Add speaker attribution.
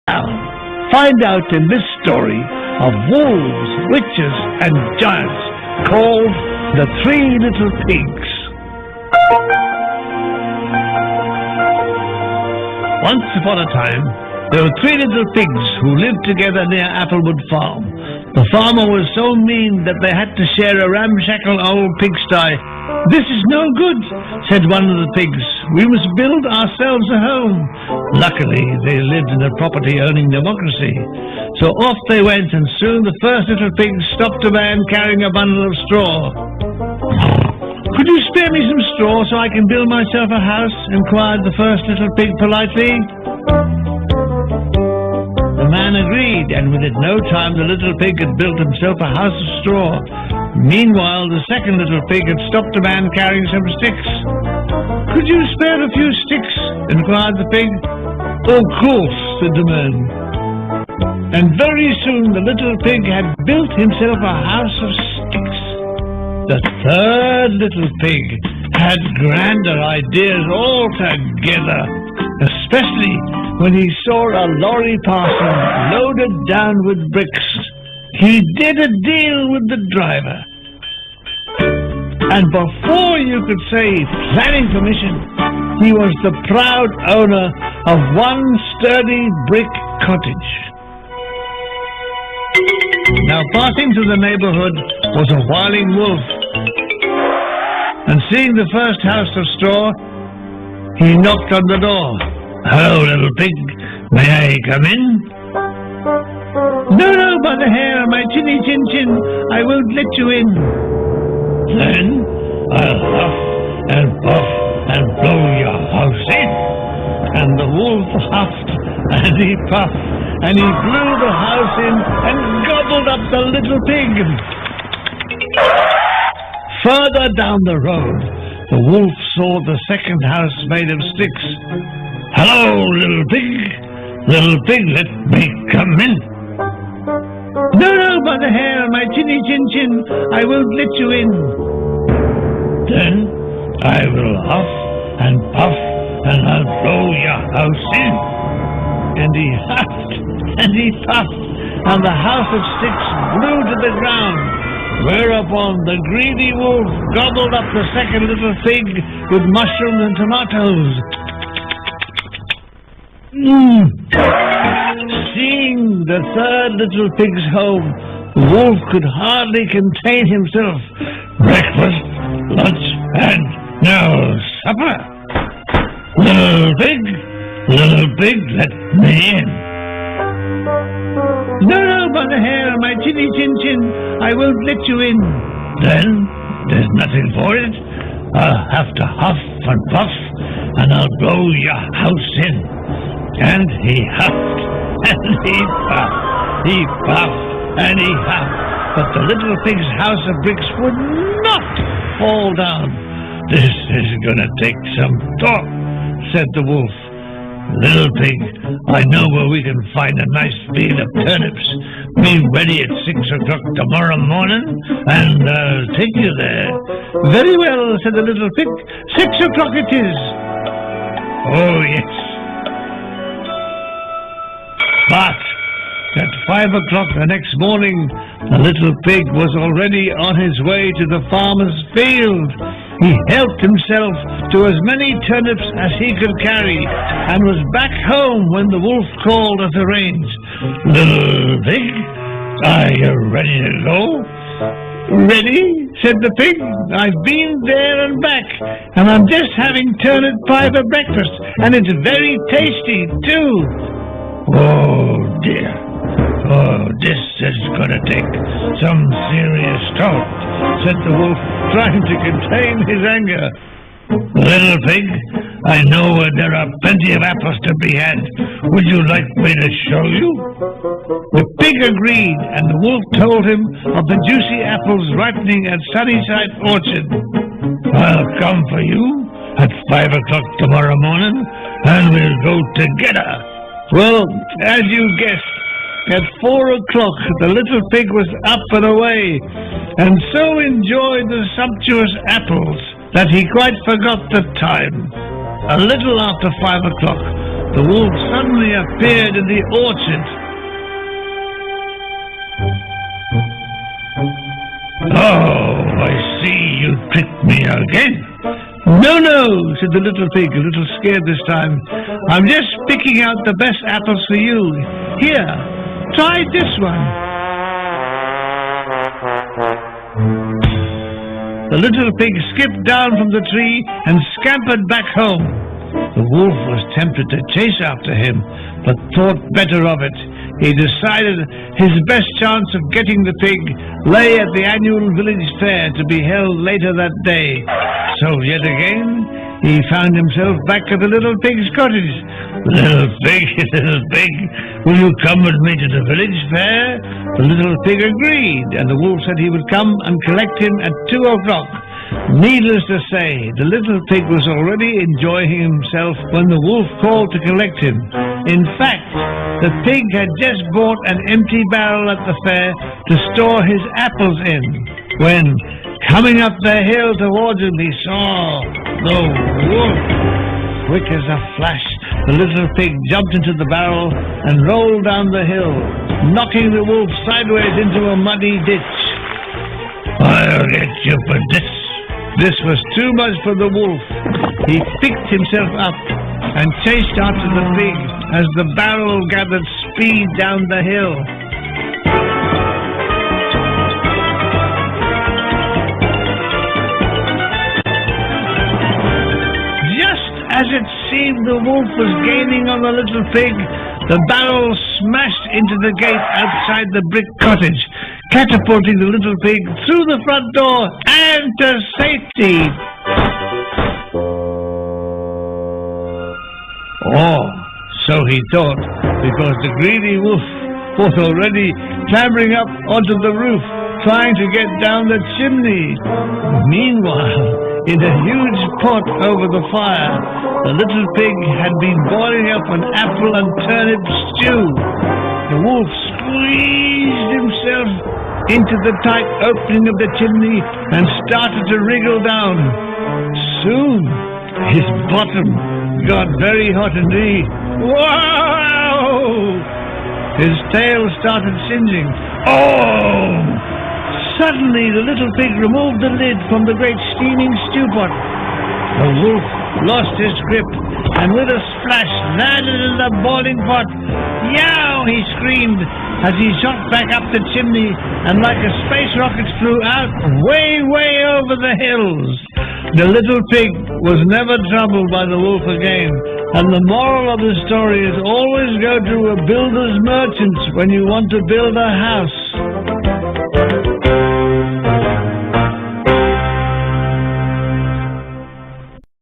Speaker 1: Now, find out in this story of wolves, witches, and giants called The Three Little Pigs. Once upon a time, there were three little pigs who lived together near Applewood Farm. The farmer was so mean that they had to share a ramshackle old pigsty. "This is no good," said one of the pigs. "We must build ourselves a home." Luckily, they lived in a property-owning democracy. So off they went, and soon the first little pig stopped a man carrying a bundle of straw. "Could you spare me some straw so I can build myself a house?" inquired the first little pig politely. The man agreed, and within no time the little pig had built himself a house of straw. Meanwhile, the second little pig had stopped a man carrying some sticks. "Could you spare a few sticks?" inquired the pig. "Of course," said the man. And very soon the little pig had built himself a house of sticks. The third little pig had grander ideas altogether, especially when he saw a lorry passing loaded down with bricks. He did a deal with the driver, and before you could say planning permission, he was the proud owner of one sturdy brick cottage. Now, passing through the neighborhood was a whirling wolf, and seeing the first house of straw, he knocked on the door. "Hello, little pig. May I come in?" No, by the hair of my chinny chin chin, I won't let you in." "Then I'll huff and puff and blow your house in." And the wolf huffed and he puffed and he blew the house in and gobbled up the little pig. Further down the road, the wolf saw the second house made of sticks. "Hello, little pig. Little pig, let me come in." No, by the hair of my chinny chin chin, I won't let you in." "Then I will huff and puff and I'll blow your house in." And he huffed and he puffed, and the house of sticks blew to the ground, whereupon the greedy wolf gobbled up the second little pig with mushrooms and tomatoes. Seeing the third little pig's home, the wolf could hardly contain himself. "Breakfast, lunch, and now supper. Little pig, let me in." No, by the hair of my chinny chin chin, I won't let you in." "Then there's nothing for it. I'll have to huff and puff, and I'll blow your house in." And he huffed and he puffed, he puffed and he huffed, but the little pig's house of bricks would not fall down. "This is going to take some thought," said the wolf. "Little pig, I know where we can find a nice field of turnips. Be ready at 6 o'clock tomorrow morning, and I'll take you there." "Very well," said the little pig. 6 o'clock it is." "Oh, yes." But at 5 o'clock the next morning, the little pig was already on his way to the farmer's field. He helped himself to as many turnips as he could carry, and was back home when the wolf called as arranged. "Little pig, are you ready to go?" "Ready," said the pig. "I've been there and back, and I'm just having turnip pie for breakfast, and it's very tasty too." "Oh dear, this is going to take some serious thought," said the wolf, trying to contain his anger. "Little pig, I know where there are plenty of apples to be had. Would you like me to show you?" The pig agreed, and the wolf told him of the juicy apples ripening at Sunnyside Orchard. "I'll come for you at 5 o'clock tomorrow morning, and we'll go together." Well, as you guessed, at 4 o'clock the little pig was up and away, and so enjoyed the sumptuous apples that he quite forgot the time. A little after 5 o'clock, the wolf suddenly appeared in the orchard. "Oh, I see you tricked me again." No, said the little pig, a little scared this time. "I'm just picking out the best apples for you. Here, try this one." The little pig skipped down from the tree and scampered back home. The wolf was tempted to chase after him, but thought better of it. He decided his best chance of getting the pig lay at the annual village fair to be held later that day. So yet again, he found himself back at the little pig's cottage. Little pig, will you come with me to the village fair?" The little pig agreed, and the wolf said he would come and collect him at 2 o'clock. Needless to say, the little pig was already enjoying himself when the wolf called to collect him. In fact, the pig had just bought an empty barrel at the fair to store his apples in, when, coming up the hill towards him, he saw the wolf. Quick as a flash, the little pig jumped into the barrel and rolled down the hill, knocking the wolf sideways into a muddy ditch. "I'll get you for this." This was too much for the wolf. He picked himself up and chased after the pig as the barrel gathered speed down the hill. Just as it seemed the wolf was gaining on the little pig, the barrel smashed into the gate outside the brick cottage, catapulting the little pig through the front door and to safety. Oh, so he thought, because the greedy wolf was already clambering up onto the roof, trying to get down the chimney. Meanwhile, in a huge pot over the fire, the little pig had been boiling up an apple and turnip stew. The wolf squeezed himself into the tight opening of the chimney and started to wriggle down. Soon, his bottom got very hot indeed. Wow! His tail started singeing. Oh! Suddenly, the little pig removed the lid from the great steaming stew pot. The wolf lost his grip and with a splash landed in the boiling pot. "Yow!" he screamed as he shot back up the chimney and like a space rocket flew out way, way over the hills. The little pig was never troubled by the wolf again. And the moral of the story is always go to a builder's merchant when you want to build a house.